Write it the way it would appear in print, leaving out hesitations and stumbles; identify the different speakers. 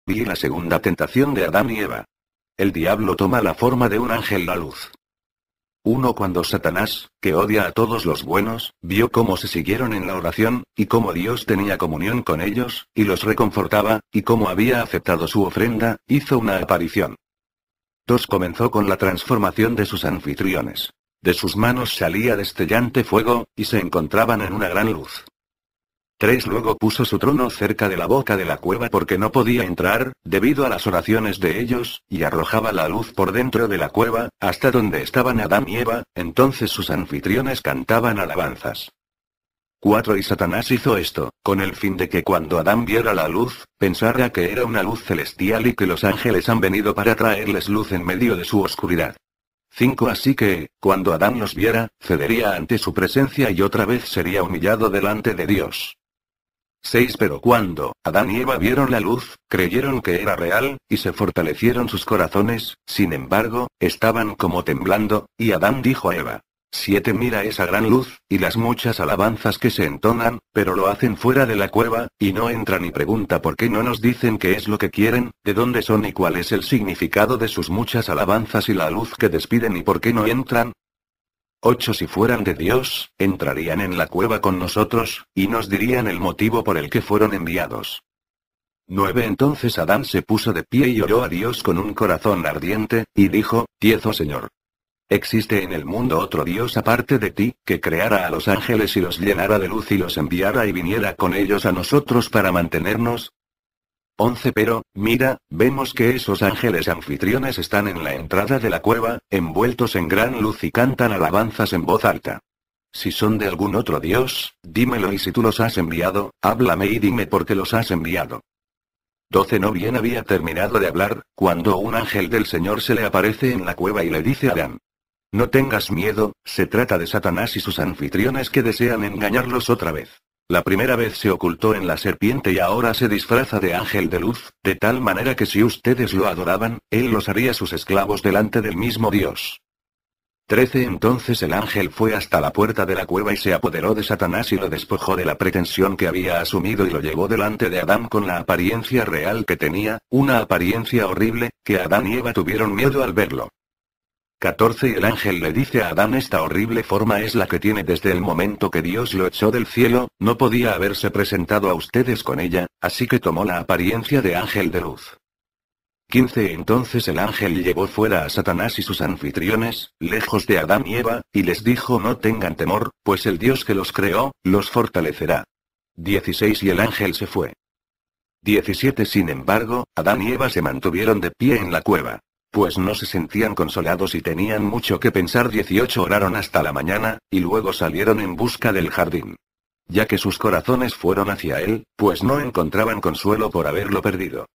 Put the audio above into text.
Speaker 1: Vi la segunda tentación de Adán y Eva. El diablo toma la forma de un ángel la luz. 1. Cuando Satanás, que odia a todos los buenos, vio cómo se siguieron en la oración, y cómo Dios tenía comunión con ellos, y los reconfortaba, y cómo había aceptado su ofrenda, hizo una aparición. 2. Comenzó con la transformación de sus anfitriones. De sus manos salía destellante fuego, y se encontraban en una gran luz. 3. Luego puso su trono cerca de la boca de la cueva porque no podía entrar, debido a las oraciones de ellos, y arrojaba la luz por dentro de la cueva, hasta donde estaban Adán y Eva, entonces sus anfitriones cantaban alabanzas. 4. Y Satanás hizo esto, con el fin de que cuando Adán viera la luz, pensara que era una luz celestial y que los ángeles han venido para traerles luz en medio de su oscuridad. 5. Así que, cuando Adán los viera, cedería ante su presencia y otra vez sería humillado delante de Dios. 6. Pero cuando Adán y Eva vieron la luz, creyeron que era real, y se fortalecieron sus corazones, sin embargo, estaban como temblando, y Adán dijo a Eva. 7. Mira esa gran luz, y las muchas alabanzas que se entonan, pero lo hacen fuera de la cueva, y no entran y pregunta por qué no nos dicen qué es lo que quieren, de dónde son y cuál es el significado de sus muchas alabanzas y la luz que despiden y por qué no entran. 8. Si fueran de Dios, entrarían en la cueva con nosotros, y nos dirían el motivo por el que fueron enviados. 9. Entonces Adán se puso de pie y oró a Dios con un corazón ardiente, y dijo, 10. Oh Señor. ¿Existe en el mundo otro Dios aparte de ti, que creara a los ángeles y los llenara de luz y los enviara y viniera con ellos a nosotros para mantenernos? 11. Pero, mira, vemos que esos ángeles anfitriones están en la entrada de la cueva, envueltos en gran luz y cantan alabanzas en voz alta. Si son de algún otro Dios, dímelo y si tú los has enviado, háblame y dime por qué los has enviado. 12. No bien había terminado de hablar, cuando un ángel del Señor se le aparece en la cueva y le dice a Adán. No tengas miedo, se trata de Satanás y sus anfitriones que desean engañarlos otra vez. La primera vez se ocultó en la serpiente y ahora se disfraza de ángel de luz, de tal manera que si ustedes lo adoraban, él los haría sus esclavos delante del mismo Dios. 13. Entonces el ángel fue hasta la puerta de la cueva y se apoderó de Satanás y lo despojó de la pretensión que había asumido y lo llevó delante de Adán con la apariencia real que tenía, una apariencia horrible, que Adán y Eva tuvieron miedo al verlo. 14. Y el ángel le dice a Adán: esta horrible forma es la que tiene desde el momento que Dios lo echó del cielo, no podía haberse presentado a ustedes con ella, así que tomó la apariencia de ángel de luz. 15. Entonces el ángel llevó fuera a Satanás y sus anfitriones, lejos de Adán y Eva, y les dijo: no tengan temor, pues el Dios que los creó, los fortalecerá. 16. Y el ángel se fue. 17. Sin embargo, Adán y Eva se mantuvieron de pie en la cueva. Pues no se sentían consolados y tenían mucho que pensar. 18. Oraron hasta la mañana, y luego salieron en busca del jardín. Ya que sus corazones fueron hacia él, pues no encontraban consuelo por haberlo perdido.